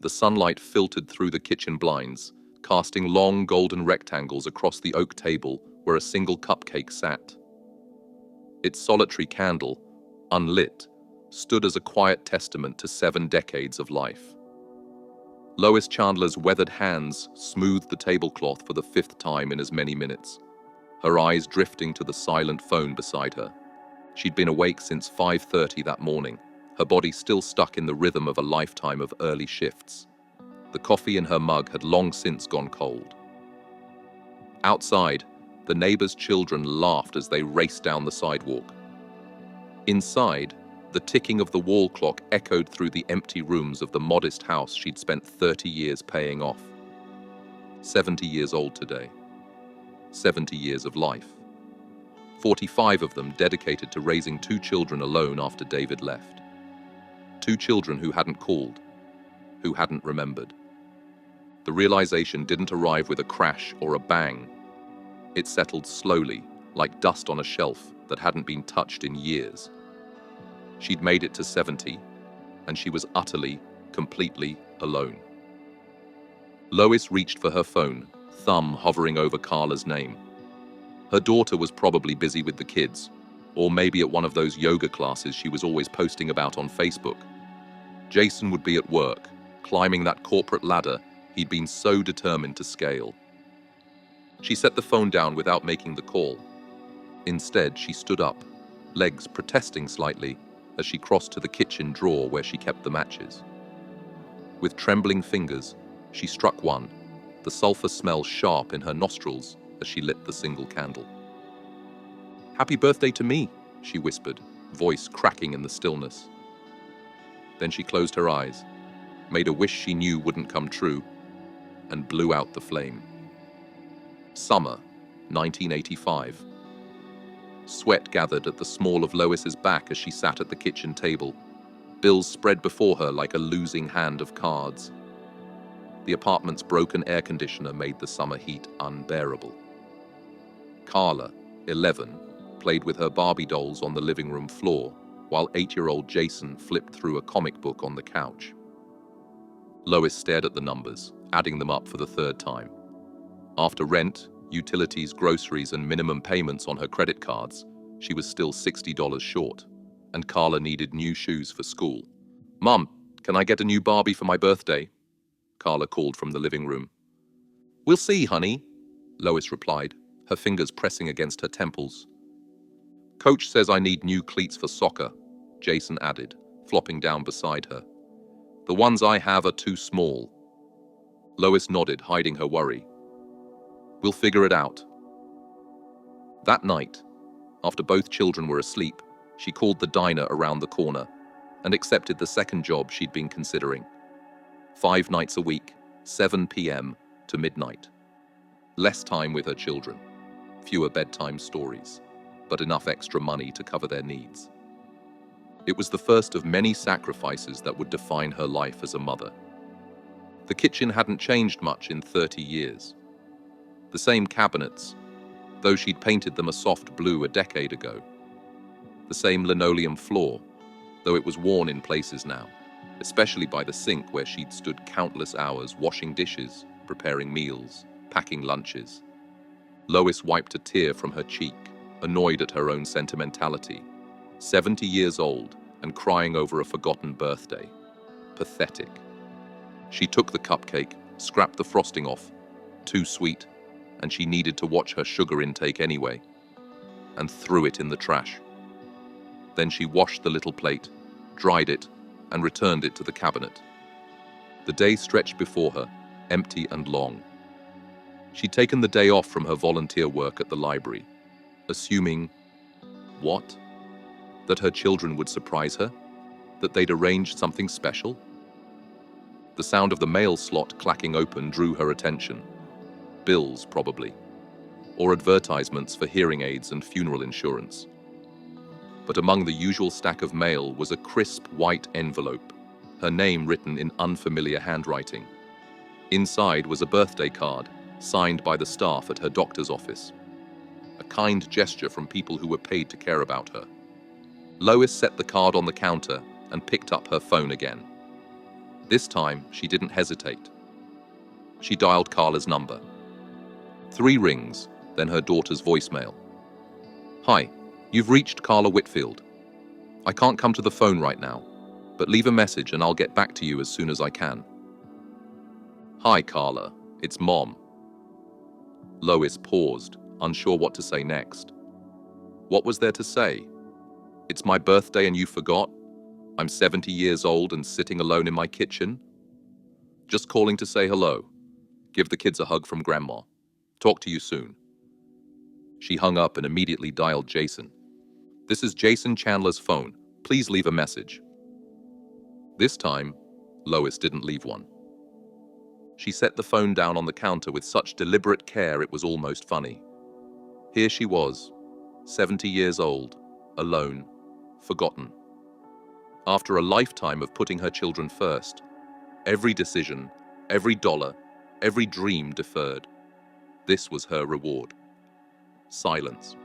The sunlight filtered through the kitchen blinds, casting long golden rectangles across the oak table where a single cupcake sat. Its solitary candle, unlit, stood as a quiet testament to 7 decades of life. Lois Chandler's weathered hands smoothed the tablecloth for the 5th time in as many minutes, her eyes drifting to the silent phone beside her. She'd been awake since 5:30 that morning, her body still stuck in the rhythm of a lifetime of early shifts. The coffee in her mug had long since gone cold. Outside, the neighbors' children laughed as they raced down the sidewalk. Inside, the ticking of the wall clock echoed through the empty rooms of the modest house she'd spent 30 years paying off. 70 years old today. 70 years of life. 45 of them dedicated to raising 2 children alone after David left. 2 children who hadn't called, who hadn't remembered. The realization didn't arrive with a crash or a bang. It settled slowly, like dust on a shelf that hadn't been touched in years. She'd made it to 70, and she was utterly, completely alone. Lois reached for her phone, thumb hovering over Carla's name. Her daughter was probably busy with the kids, or maybe at one of those yoga classes she was always posting about on Facebook. Jason would be at work, climbing that corporate ladder he'd been so determined to scale. She set the phone down without making the call. Instead, she stood up, legs protesting slightly, as she crossed to the kitchen drawer where she kept the matches. With trembling fingers, she struck one, the sulfur smell sharp in her nostrils as she lit the single candle. "Happy birthday to me," she whispered, voice cracking in the stillness. Then she closed her eyes, made a wish she knew wouldn't come true, and blew out the flame. Summer, 1985. Sweat gathered at the small of Lois's back as she sat at the kitchen table, bills spread before her like a losing hand of cards. The apartment's broken air conditioner made the summer heat unbearable. Carla, 11, played with her Barbie dolls on the living room floor, while 8-year-old Jason flipped through a comic book on the couch. Lois stared at the numbers, adding them up for the 3rd time. After rent, utilities, groceries, and minimum payments on her credit cards, she was still $60 short, and Carla needed new shoes for school. "Mom, can I get a new Barbie for my birthday?" Carla called from the living room. "We'll see, honey," Lois replied, her fingers pressing against her temples. "Coach says I need new cleats for soccer," Jason added, flopping down beside her. "The ones I have are too small." Lois nodded, hiding her worry. "We'll figure it out." That night, after both children were asleep, she called the diner around the corner and accepted the second job she'd been considering. 5 nights a week, 7 p.m. to midnight. Less time with her children, fewer bedtime stories, but enough extra money to cover their needs. It was the first of many sacrifices that would define her life as a mother. The kitchen hadn't changed much in 30 years. The same cabinets, though she'd painted them a soft blue a decade ago. The same linoleum floor, though it was worn in places now, especially by the sink where she'd stood countless hours washing dishes, preparing meals, packing lunches. Lois wiped a tear from her cheek, annoyed at her own sentimentality. 70 years old and crying over a forgotten birthday. Pathetic. She took the cupcake, scrapped the frosting off. Too sweet, and she needed to watch her sugar intake anyway, and threw it in the trash. Then she washed the little plate, dried it, and returned it to the cabinet. The day stretched before her, empty and long. She'd taken the day off from her volunteer work at the library, assuming, what? That her children would surprise her? That they'd arranged something special? The sound of the mail slot clacking open drew her attention. Bills, probably, or advertisements for hearing aids and funeral insurance. But among the usual stack of mail was a crisp white envelope, her name written in unfamiliar handwriting. Inside was a birthday card, signed by the staff at her doctor's office. A kind gesture from people who were paid to care about her. Lois set the card on the counter and picked up her phone again. This time, she didn't hesitate. She dialed Carla's number. 3 rings, then her daughter's voicemail. "Hi, you've reached Carla Whitfield. I can't come to the phone right now, but leave a message and I'll get back to you as soon as I can." "Hi, Carla. It's Mom." Lois paused, unsure what to say next. What was there to say? "It's my birthday and you forgot? I'm 70 years old and sitting alone in my kitchen? Just calling to say hello. Give the kids a hug from Grandma. Talk to you soon." She hung up and immediately dialed Jason. "This is Jason Chandler's phone. Please leave a message." This time, Lois didn't leave one. She set the phone down on the counter with such deliberate care it was almost funny. Here she was, 70 years old, alone, forgotten. After a lifetime of putting her children first, every decision, every dollar, every dream deferred. This was her reward. Silence.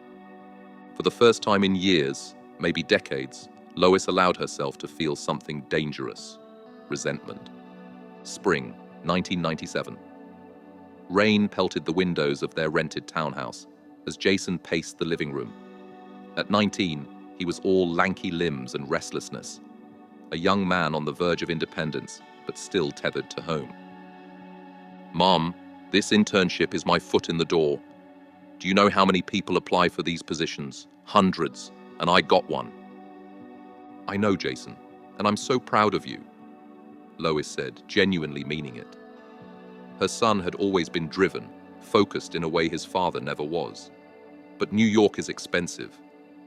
For the first time in years, maybe decades, Lois allowed herself to feel something dangerous. Resentment. Spring, 1997. Rain pelted the windows of their rented townhouse as Jason paced the living room. At 19, he was all lanky limbs and restlessness. A young man on the verge of independence, but still tethered to home. "Mom, this internship is my foot in the door. Do you know how many people apply for these positions? Hundreds, and I got one." "I know, Jason, and I'm so proud of you," Lois said, genuinely meaning it. Her son had always been driven, focused in a way his father never was. But New York is expensive.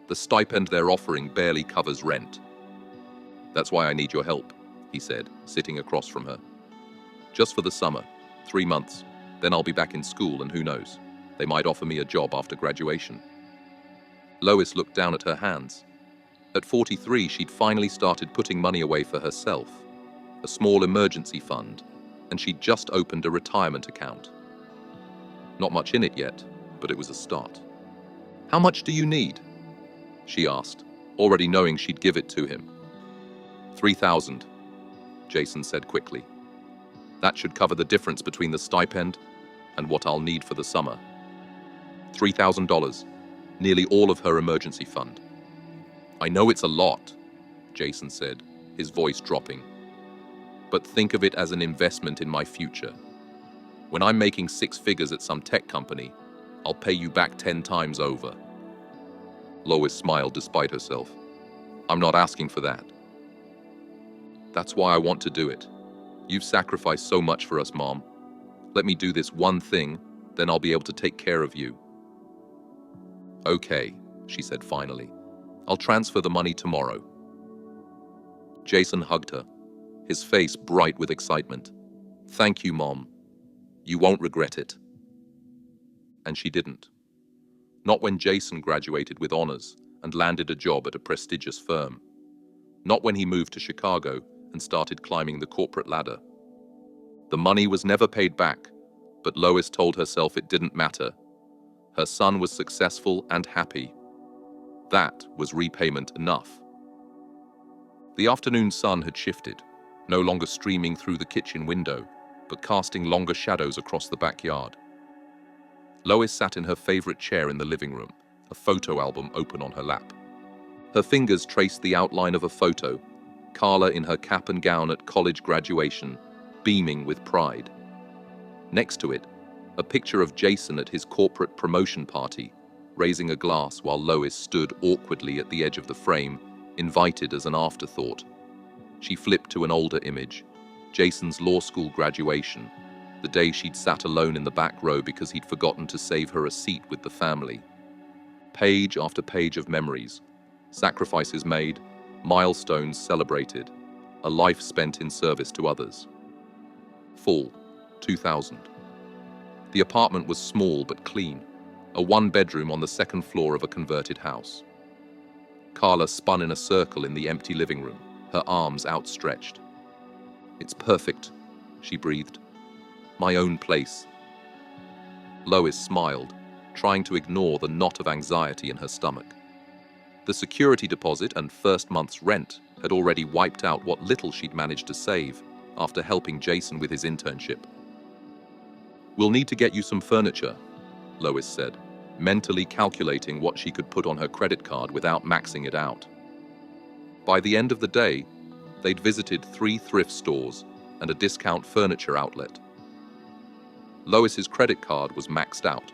The stipend they're offering barely covers rent. "That's why I need your help," he said, sitting across from her. "Just for the summer, 3 months. Then I'll be back in school, and who knows? They might offer me a job after graduation." Lois looked down at her hands. At 43, she'd finally started putting money away for herself, a small emergency fund, and she'd just opened a retirement account. Not much in it yet, but it was a start. "How much do you need?" she asked, already knowing she'd give it to him. 3,000, Jason said quickly. "That should cover the difference between the stipend and what I'll need for the summer." $3,000, nearly all of her emergency fund. "I know it's a lot," Jason said, his voice dropping. "But think of it as an investment in my future. When I'm making 6 figures at some tech company, I'll pay you back 10 times over." Lois smiled despite herself. "I'm not asking for that. That's why I want to do it. You've sacrificed so much for us, Mom. Let me do this one thing, then I'll be able to take care of you." "Okay," she said finally. "I'll transfer the money tomorrow." Jason hugged her, his face bright with excitement. "Thank you, Mom. You won't regret it." And she didn't. Not when Jason graduated with honors and landed a job at a prestigious firm. Not when he moved to Chicago and started climbing the corporate ladder. The money was never paid back, but Lois told herself it didn't matter. Her son was successful and happy. That was repayment enough. The afternoon sun had shifted, no longer streaming through the kitchen window, but casting longer shadows across the backyard. Lois sat in her favorite chair in the living room, a photo album open on her lap. Her fingers traced the outline of a photo, Carla in her cap and gown at college graduation, beaming with pride. Next to it, a picture of Jason at his corporate promotion party, raising a glass while Lois stood awkwardly at the edge of the frame, invited as an afterthought. She flipped to an older image, Jason's law school graduation, the day she'd sat alone in the back row because he'd forgotten to save her a seat with the family. Page after page of memories, sacrifices made, milestones celebrated, a life spent in service to others. Fall, 2000. The apartment was small but clean, a 1-bedroom on the 2nd floor of a converted house. Carla spun in a circle in the empty living room, her arms outstretched. "It's perfect," she breathed. "My own place." Lois smiled, trying to ignore the knot of anxiety in her stomach. The security deposit and first month's rent had already wiped out what little she'd managed to save, after helping Jason with his internship. "We'll need to get you some furniture," Lois said, mentally calculating what she could put on her credit card without maxing it out. By the end of the day, they'd visited 3 thrift stores and a discount furniture outlet. Lois's credit card was maxed out,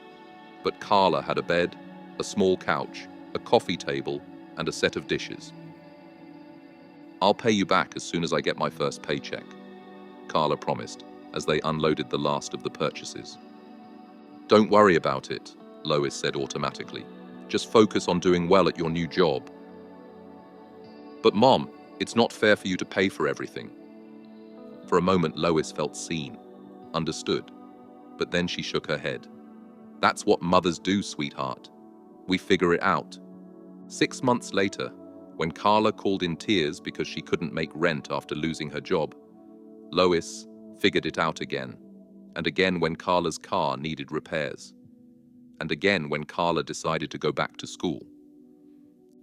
but Carla had a bed, a small couch, a coffee table, and a set of dishes. "I'll pay you back as soon as I get my first paycheck," Carla promised as they unloaded the last of the purchases. "Don't worry about it," Lois said automatically. "Just focus on doing well at your new job." "But Mom, it's not fair for you to pay for everything." For a moment, Lois felt seen, understood, but then she shook her head. "That's what mothers do, sweetheart. We figure it out." 6 months later, when Carla called in tears because she couldn't make rent after losing her job, Lois figured it out again, and again when Carla's car needed repairs, and again when Carla decided to go back to school.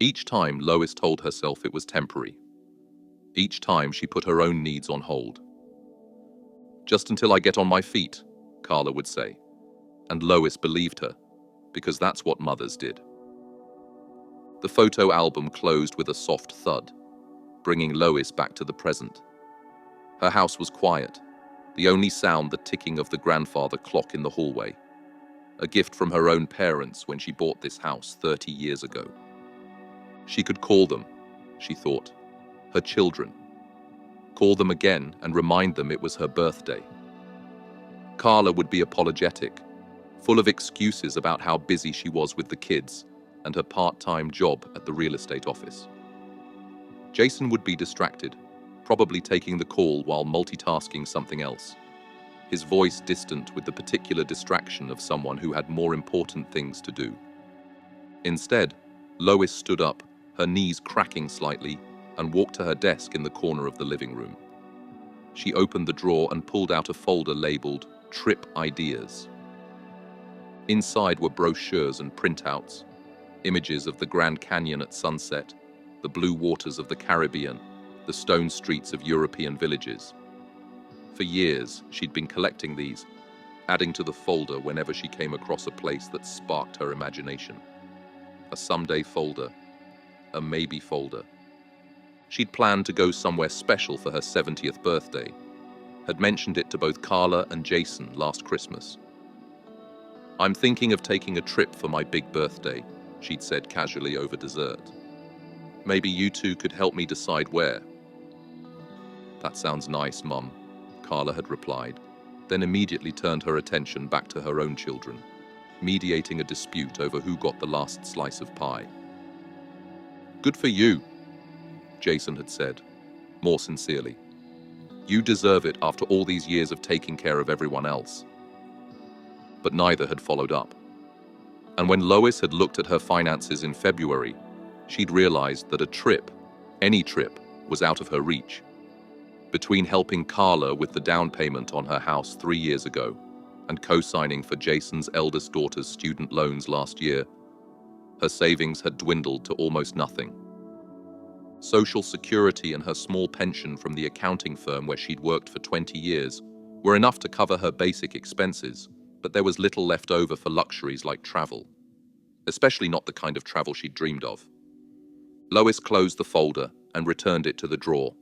Each time, Lois told herself it was temporary. Each time, she put her own needs on hold. "Just until I get on my feet," Carla would say, and Lois believed her, because that's what mothers did. The photo album closed with a soft thud, bringing Lois back to the present. Her house was quiet, the only sound the ticking of the grandfather clock in the hallway, a gift from her own parents when she bought this house 30 years ago. She could call them, she thought, her children. Call them again and remind them it was her birthday. Carla would be apologetic, full of excuses about how busy she was with the kids and her part-time job at the real estate office. Jason would be distracted, probably taking the call while multitasking something else, his voice distant with the particular distraction of someone who had more important things to do. Instead, Lois stood up, her knees cracking slightly, and walked to her desk in the corner of the living room. She opened the drawer and pulled out a folder labeled Trip Ideas. Inside were brochures and printouts, images of the Grand Canyon at sunset, the blue waters of the Caribbean, the stone streets of European villages. For years, she'd been collecting these, adding to the folder whenever she came across a place that sparked her imagination. A someday folder, a maybe folder. She'd planned to go somewhere special for her 70th birthday, had mentioned it to both Carla and Jason last Christmas. "I'm thinking of taking a trip for my big birthday," she'd said casually over dessert. "Maybe you two could help me decide where." "That sounds nice, Mum," Carla had replied, then immediately turned her attention back to her own children, mediating a dispute over who got the last slice of pie. "Good for you," Jason had said, more sincerely. "You deserve it after all these years of taking care of everyone else." But neither had followed up. And when Lois had looked at her finances in February, she'd realized that a trip, any trip, was out of her reach. Between helping Carla with the down payment on her house 3 years ago and co-signing for Jason's eldest daughter's student loans last year, her savings had dwindled to almost nothing. Social Security and her small pension from the accounting firm where she'd worked for 20 years were enough to cover her basic expenses, but there was little left over for luxuries like travel, especially not the kind of travel she'd dreamed of. Lois closed the folder and returned it to the drawer.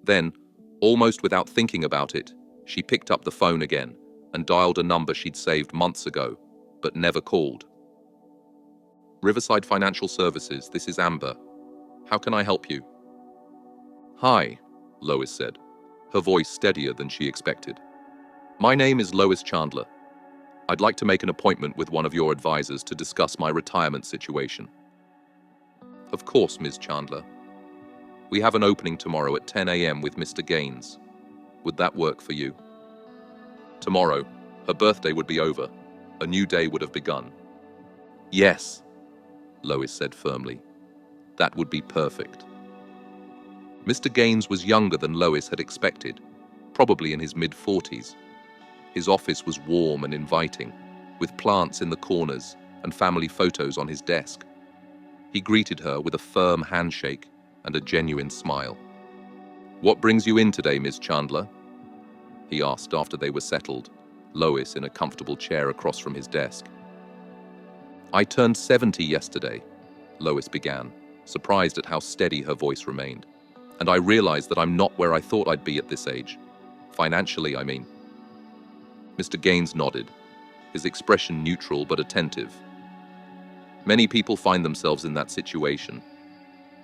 Then, almost without thinking about it, she picked up the phone again and dialed a number she'd saved months ago, but never called. "Riverside Financial Services, this is Amber. How can I help you?" "Hi," Lois said, her voice steadier than she expected. "My name is Lois Chandler. I'd like to make an appointment with one of your advisors to discuss my retirement situation." "Of course, Ms. Chandler. We have an opening tomorrow at 10 a.m. with Mr. Gaines. Would that work for you?" Tomorrow, her birthday would be over. A new day would have begun. "Yes," Lois said firmly. "That would be perfect." Mr. Gaines was younger than Lois had expected, probably in his mid-40s. His office was warm and inviting, with plants in the corners and family photos on his desk. He greeted her with a firm handshake and a genuine smile. "What brings you in today, Ms. Chandler?" he asked after they were settled, Lois in a comfortable chair across from his desk. "I turned 70 yesterday," Lois began, surprised at how steady her voice remained. "And I realized that I'm not where I thought I'd be at this age. Financially, I mean." Mr. Gaines nodded, his expression neutral but attentive. "Many people find themselves in that situation.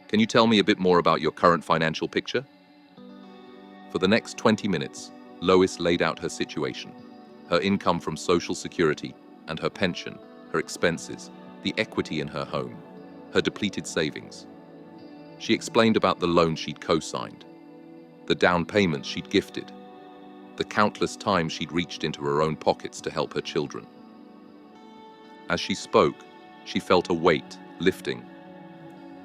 Can you tell me a bit more about your current financial picture?" For the next 20 minutes, Lois laid out her situation, her income from Social Security and her pension, her expenses, the equity in her home, her depleted savings. She explained about the loan she'd co-signed, the down payments she'd gifted, the countless times she'd reached into her own pockets to help her children. As she spoke, she felt a weight lifting.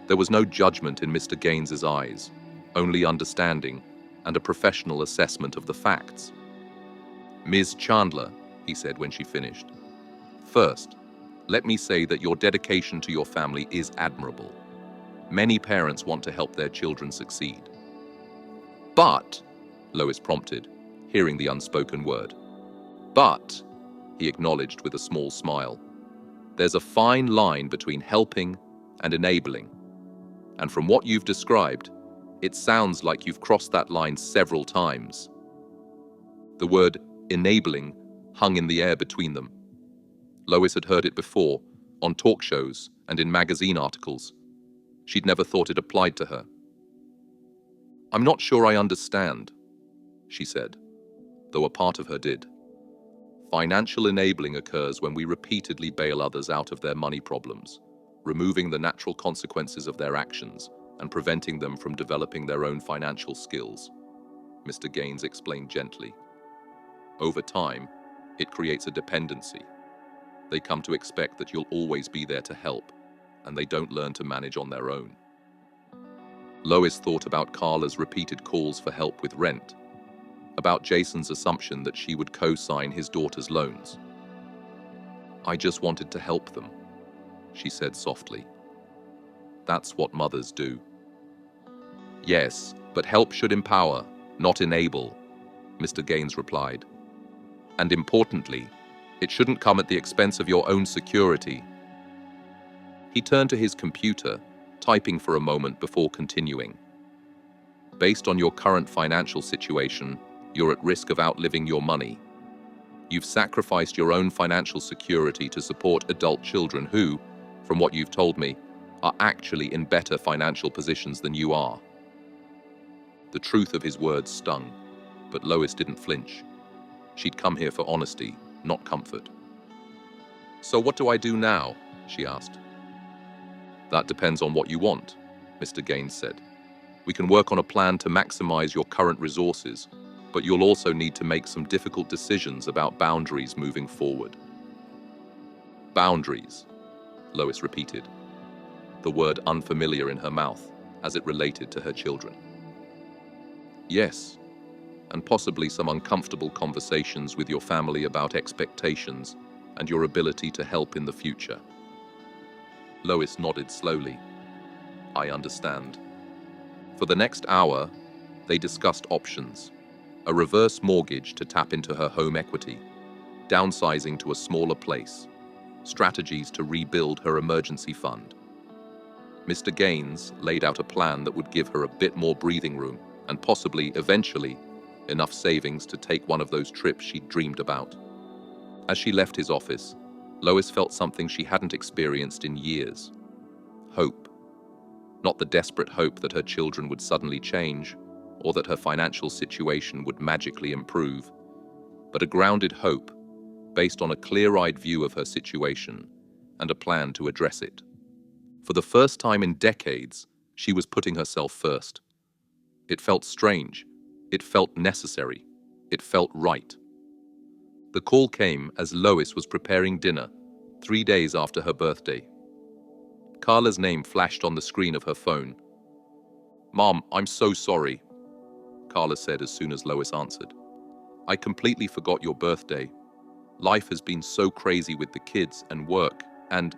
There was no judgment in Mr. Gaines's eyes, only understanding and a professional assessment of the facts. "Ms. Chandler," he said when she finished, "first, let me say that your dedication to your family is admirable. Many parents want to help their children succeed." "But," Lois prompted, hearing the unspoken word. "But," he acknowledged with a small smile, "there's a fine line between helping and enabling. And from what you've described, it sounds like you've crossed that line several times." The word enabling hung in the air between them. Lois had heard it before, on talk shows and in magazine articles. She'd never thought it applied to her. "I'm not sure I understand," she said, though a part of her did. "Financial enabling occurs when we repeatedly bail others out of their money problems, removing the natural consequences of their actions and preventing them from developing their own financial skills," Mr. Gaines explained gently. "Over time, it creates a dependency. They come to expect that you'll always be there to help, and they don't learn to manage on their own." Lois thought about Carla's repeated calls for help with rent, about Jason's assumption that she would co-sign his daughter's loans. "I just wanted to help them," she said softly. "That's what mothers do." "Yes, but help should empower, not enable," Mr. Gaines replied. "And importantly, it shouldn't come at the expense of your own security." He turned to his computer, typing for a moment before continuing. "Based on your current financial situation, you're at risk of outliving your money. You've sacrificed your own financial security to support adult children who, from what you've told me, are actually in better financial positions than you are." The truth of his words stung, but Lois didn't flinch. She'd come here for honesty, not comfort. "So what do I do now?" she asked. "That depends on what you want," Mr. Gaines said. "We can work on a plan to maximize your current resources, but you'll also need to make some difficult decisions about boundaries moving forward." "Boundaries," Lois repeated, the word unfamiliar in her mouth as it related to her children. "Yes, and possibly some uncomfortable conversations with your family about expectations and your ability to help in the future." Lois nodded slowly. "I understand." For the next hour, they discussed options: a reverse mortgage to tap into her home equity, downsizing to a smaller place, strategies to rebuild her emergency fund. Mr. Gaines laid out a plan that would give her a bit more breathing room and possibly, eventually, enough savings to take one of those trips she'd dreamed about. As she left his office, Lois felt something she hadn't experienced in years: hope. Not the desperate hope that her children would suddenly change, or that her financial situation would magically improve, but a grounded hope based on a clear-eyed view of her situation and a plan to address it. For the first time in decades, she was putting herself first. It felt strange. It felt necessary. It felt right. The call came as Lois was preparing dinner, 3 days after her birthday. Carla's name flashed on the screen of her phone. "Mom, I'm so sorry," Carla said as soon as Lois answered. "I completely forgot your birthday. Life has been so crazy with the kids and work, and—"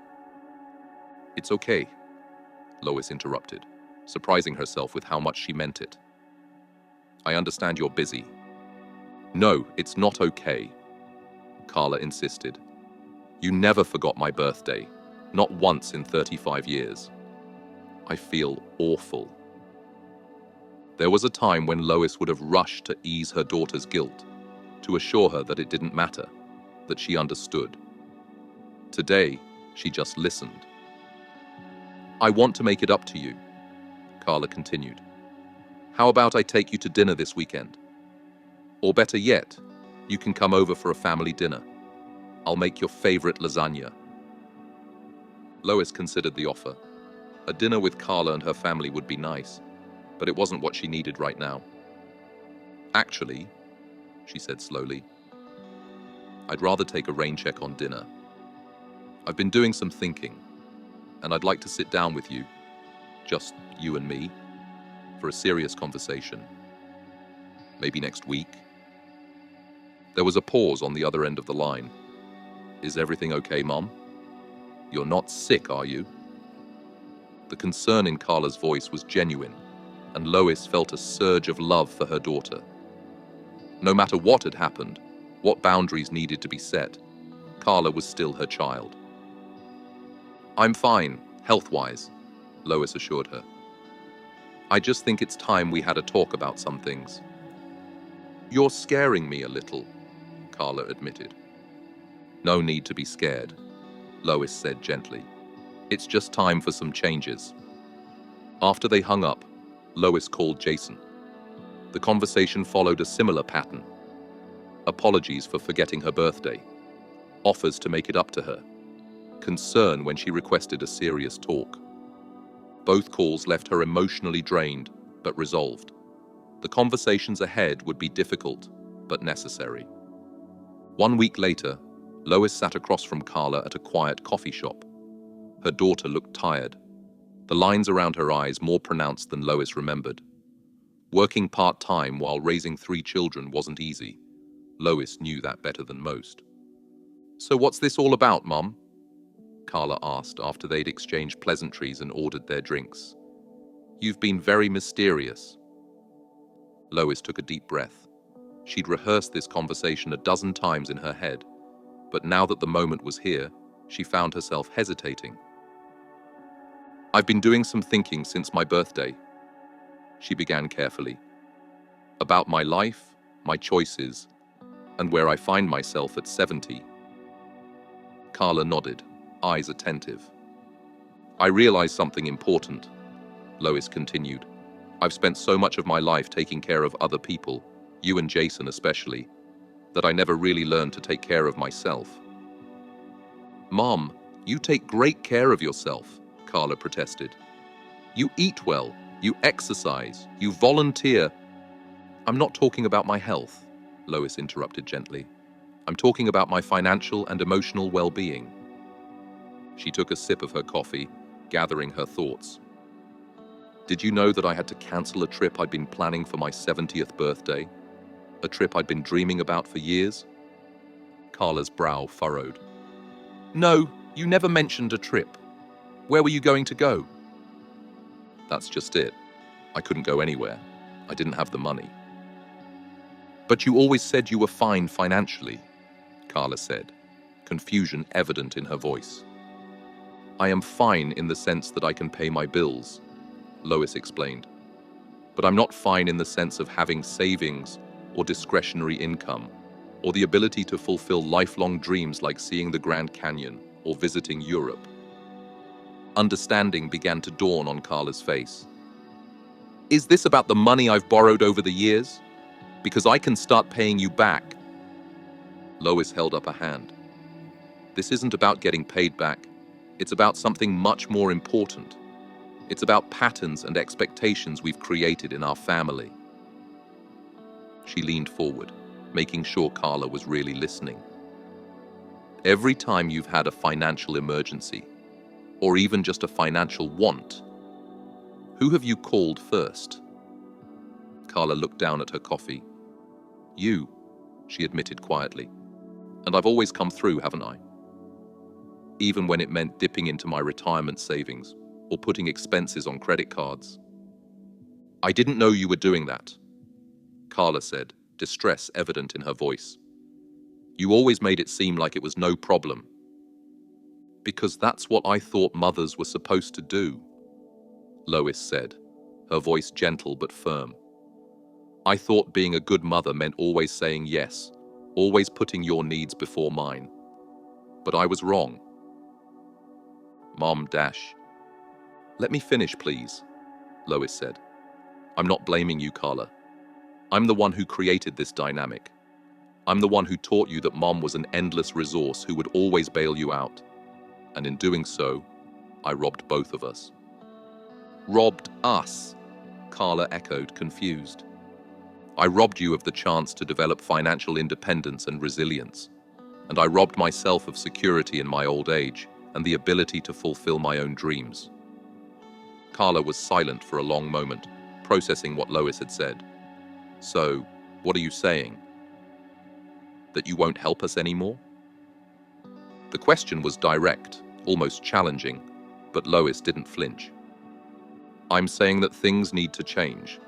"It's okay," Lois interrupted, surprising herself with how much she meant it. I understand you're busy. No, it's not okay, Carla insisted. You never forgot my birthday, not once in 35 years. I feel awful. There was a time when Lois would have rushed to ease her daughter's guilt, to assure her that it didn't matter, that she understood. Today, she just listened. I want to make it up to you, Carla continued. How about I take you to dinner this weekend? Or better yet, you can come over for a family dinner. I'll make your favorite lasagna. Lois considered the offer. A dinner with Carla and her family would be nice, but it wasn't what she needed right now. Actually, she said slowly, I'd rather take a rain check on dinner. I've been doing some thinking, and I'd like to sit down with you, just you and me, for a serious conversation. Maybe next week. There was a pause on the other end of the line. Is everything okay, Mom? You're not sick, are you? The concern in Carla's voice was genuine, and Lois felt a surge of love for her daughter. No matter what had happened, what boundaries needed to be set, Carla was still her child. I'm fine, health-wise, Lois assured her. I just think it's time we had a talk about some things. You're scaring me a little, Carla admitted. No need to be scared, Lois said gently. It's just time for some changes. After they hung up, Lois called Jason. The conversation followed a similar pattern. Apologies for forgetting her birthday. Offers to make it up to her. Concern when she requested a serious talk. Both calls left her emotionally drained, but resolved. The conversations ahead would be difficult, but necessary. 1 week later, Lois sat across from Carla at a quiet coffee shop. Her daughter looked tired, the lines around her eyes more pronounced than Lois remembered. Working part-time while raising 3 children wasn't easy. Lois knew that better than most. So what's this all about, Mum? Carla asked after they'd exchanged pleasantries and ordered their drinks. You've been very mysterious. Lois took a deep breath. She'd rehearsed this conversation a dozen times in her head, but now that the moment was here, she found herself hesitating. I've been doing some thinking since my birthday, she began carefully. About my life, my choices, and where I find myself at 70. Carla nodded, eyes attentive. I realize something important, Lois continued. I've spent so much of my life taking care of other people, you and Jason especially, that I never really learned to take care of myself. Mom, you take great care of yourself, Carla protested. You eat well, you exercise, you volunteer. I'm not talking about my health, Lois interrupted gently. I'm talking about my financial and emotional well-being. She took a sip of her coffee, gathering her thoughts. Did you know that I had to cancel a trip I'd been planning for my 70th birthday? A trip I'd been dreaming about for years? Carla's brow furrowed. No, you never mentioned a trip. Where were you going to go? That's just it. I couldn't go anywhere. I didn't have the money. But you always said you were fine financially, Carla said, confusion evident in her voice. I am fine in the sense that I can pay my bills, Lois explained. But I'm not fine in the sense of having savings or discretionary income, or the ability to fulfill lifelong dreams like seeing the Grand Canyon or visiting Europe. Understanding began to dawn on Carla's face. Is this about the money I've borrowed over the years? Because I can start paying you back. Lois held up a hand. This isn't about getting paid back. It's about something much more important. It's about patterns and expectations we've created in our family. She leaned forward, making sure Carla was really listening. Every time you've had a financial emergency, or even just a financial want, who have you called first? Carla looked down at her coffee. You, she admitted quietly. And I've always come through, haven't I? Even when it meant dipping into my retirement savings or putting expenses on credit cards. I didn't know you were doing that. Carla said, distress evident in her voice. You always made it seem like it was no problem. Because that's what I thought mothers were supposed to do, Lois said, her voice gentle but firm. I thought being a good mother meant always saying yes, always putting your needs before mine. But I was wrong. Mom dash. Let me finish, please, Lois said. I'm not blaming you, Carla. I'm the one who created this dynamic. I'm the one who taught you that Mom was an endless resource who would always bail you out. And in doing so, I robbed both of us. Robbed us, Carla echoed, confused. I robbed you of the chance to develop financial independence and resilience. And I robbed myself of security in my old age and the ability to fulfill my own dreams. Carla was silent for a long moment, processing what Lois had said. So, what are you saying? That you won't help us anymore? The question was direct, almost challenging, but Lois didn't flinch. I'm saying that things need to change.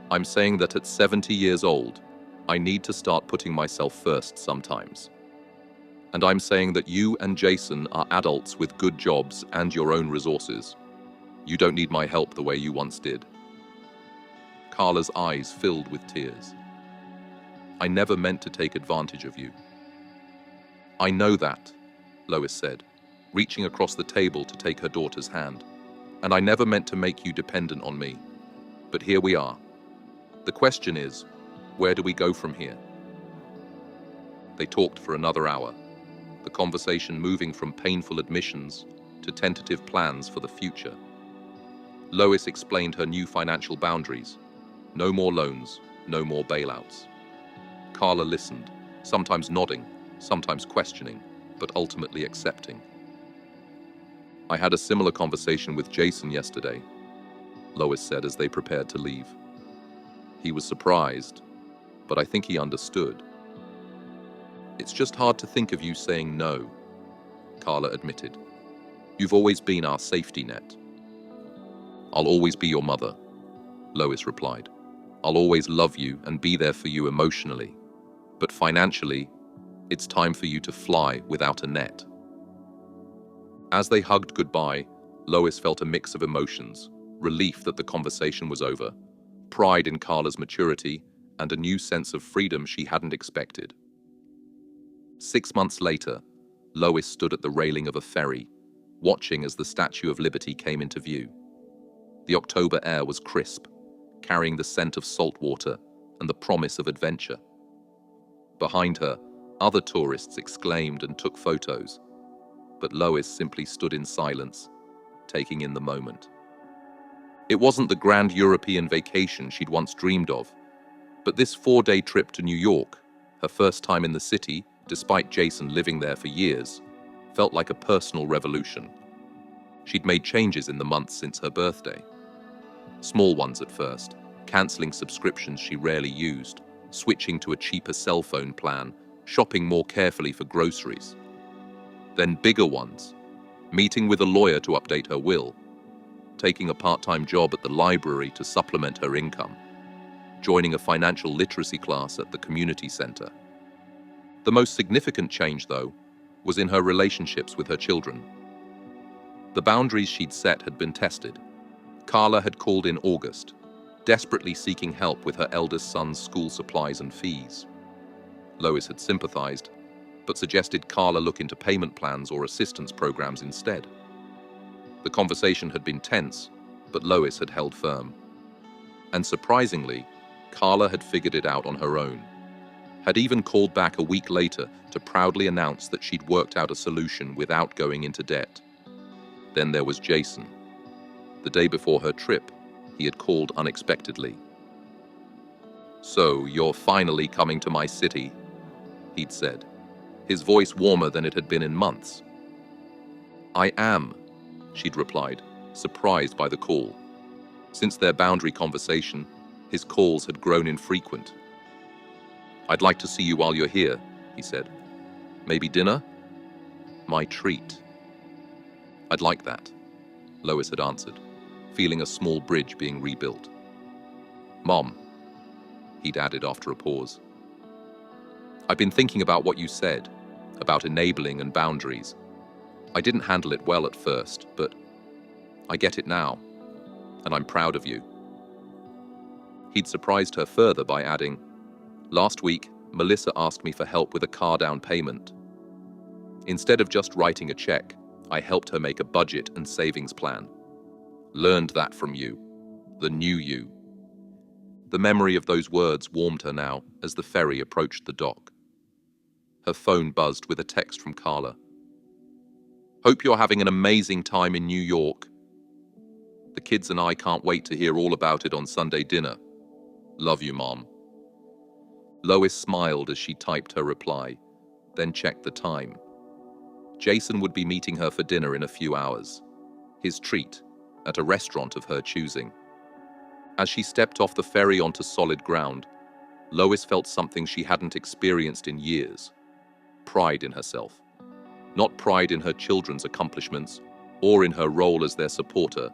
I'm saying that at 70 years old, I need to start putting myself first sometimes. And I'm saying that you and Jason are adults with good jobs and your own resources. You don't need my help the way you once did. Carla's eyes filled with tears. I never meant to take advantage of you. I know that, Lois said, reaching across the table to take her daughter's hand. And I never meant to make you dependent on me. But here we are. The question is, where do we go from here? They talked for another hour, the conversation moving from painful admissions to tentative plans for the future. Lois explained her new financial boundaries. No more loans, no more bailouts. Carla listened, sometimes nodding, sometimes questioning, but ultimately accepting. I had a similar conversation with Jason yesterday, Lois said as they prepared to leave. He was surprised, but I think he understood. It's just hard to think of you saying no, Carla admitted. You've always been our safety net. I'll always be your mother, Lois replied. I'll always love you and be there for you emotionally. But financially, it's time for you to fly without a net. As they hugged goodbye, Lois felt a mix of emotions, relief that the conversation was over, pride in Carla's maturity, and a new sense of freedom she hadn't expected. 6 months later, Lois stood at the railing of a ferry, watching as the Statue of Liberty came into view. The October air was crisp, carrying the scent of salt water and the promise of adventure. Behind her, other tourists exclaimed and took photos, but Lois simply stood in silence, taking in the moment. It wasn't the grand European vacation she'd once dreamed of, but this 4-day trip to New York, her first time in the city, despite Jason living there for years, felt like a personal revolution. She'd made changes in the months since her birthday. Small ones at first, cancelling subscriptions she rarely used, switching to a cheaper cell phone plan, shopping more carefully for groceries. Then bigger ones, meeting with a lawyer to update her will, taking a part-time job at the library to supplement her income, joining a financial literacy class at the community center. The most significant change, though, was in her relationships with her children. The boundaries she'd set had been tested. Carla had called in August, desperately seeking help with her eldest son's school supplies and fees. Lois had sympathized, but suggested Carla look into payment plans or assistance programs instead. The conversation had been tense, but Lois had held firm. And surprisingly, Carla had figured it out on her own, had even called back a week later to proudly announce that she'd worked out a solution without going into debt. Then there was Jason. The day before her trip, he had called unexpectedly. "So, you're finally coming to my city," he'd said, his voice warmer than it had been in months. "I am," she'd replied, surprised by the call. Since their boundary conversation, his calls had grown infrequent. "I'd like to see you while you're here," he said. "Maybe dinner?" "My treat." "I'd like that," Lois had answered, feeling a small bridge being rebuilt. "Mom." he'd added after a pause. I've been thinking about what you said, about enabling and boundaries. I didn't handle it well at first, but I get it now, and I'm proud of you. He'd surprised her further by adding, last week, Melissa asked me for help with a car down payment. Instead of just writing a check, I helped her make a budget and savings plan. Learned that from you, the new you. The memory of those words warmed her now as the ferry approached the dock. Her phone buzzed with a text from Carla. Hope you're having an amazing time in New York. The kids and I can't wait to hear all about it on Sunday dinner. Love you, Mom. Lois smiled as she typed her reply, then checked the time. Jason would be meeting her for dinner in a few hours. His treat, at a restaurant of her choosing. As she stepped off the ferry onto solid ground, Lois felt something she hadn't experienced in years. Pride in herself. Not pride in her children's accomplishments or in her role as their supporter,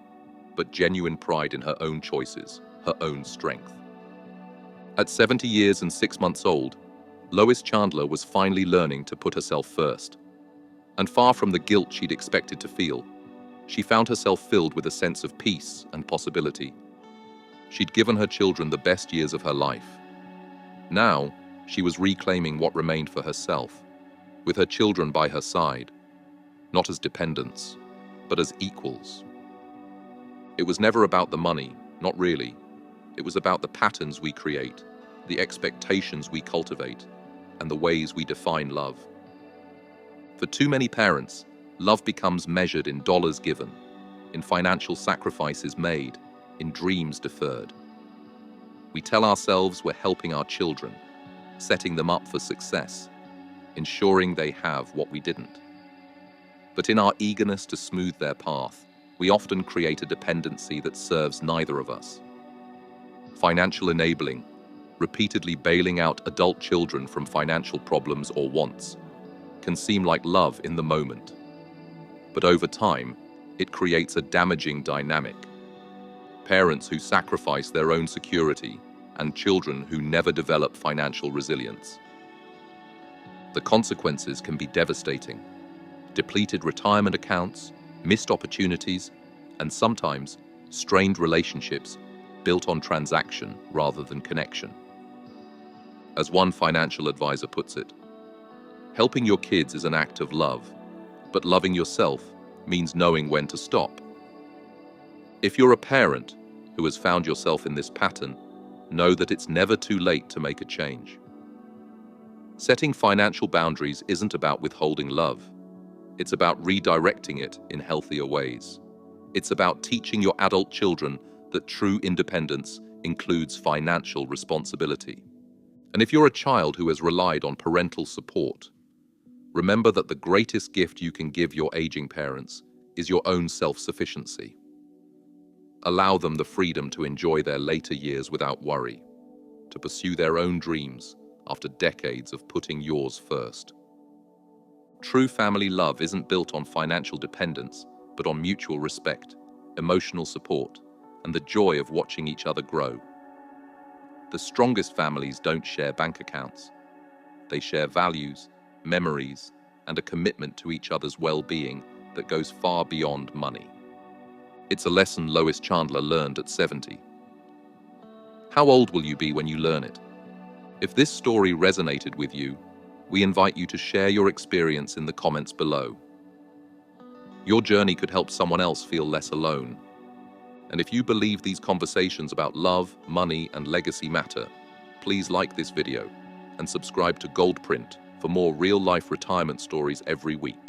but genuine pride in her own choices, her own strength. At 70 years and 6 months old, Lois Chandler was finally learning to put herself first. And far from the guilt she'd expected to feel, she found herself filled with a sense of peace and possibility. She'd given her children the best years of her life. Now, she was reclaiming what remained for herself, with her children by her side, not as dependents, but as equals. It was never about the money, not really. It was about the patterns we create, the expectations we cultivate, and the ways we define love. For too many parents, love becomes measured in dollars given, in financial sacrifices made, in dreams deferred. We tell ourselves we're helping our children, setting them up for success, ensuring they have what we didn't. But in our eagerness to smooth their path, we often create a dependency that serves neither of us. Financial enabling, repeatedly bailing out adult children from financial problems or wants, can seem like love in the moment. But over time, it creates a damaging dynamic. Parents who sacrifice their own security and children who never develop financial resilience. The consequences can be devastating. Depleted retirement accounts, missed opportunities, and sometimes strained relationships built on transaction rather than connection. As one financial advisor puts it, helping your kids is an act of love, but loving yourself means knowing when to stop. If you're a parent who has found yourself in this pattern, know that it's never too late to make a change. Setting financial boundaries isn't about withholding love. It's about redirecting it in healthier ways. It's about teaching your adult children that true independence includes financial responsibility. And if you're a child who has relied on parental support, remember that the greatest gift you can give your aging parents is your own self-sufficiency. Allow them the freedom to enjoy their later years without worry, to pursue their own dreams after decades of putting yours first. True family love isn't built on financial dependence, but on mutual respect, emotional support, and the joy of watching each other grow. The strongest families don't share bank accounts. They share values, memories, and a commitment to each other's well-being that goes far beyond money. It's a lesson Lois Chandler learned at 70. How old will you be when you learn it? If this story resonated with you, we invite you to share your experience in the comments below. Your journey could help someone else feel less alone. And if you believe these conversations about love, money, and legacy matter, please like this video and subscribe to Gold Print for more real-life retirement stories every week.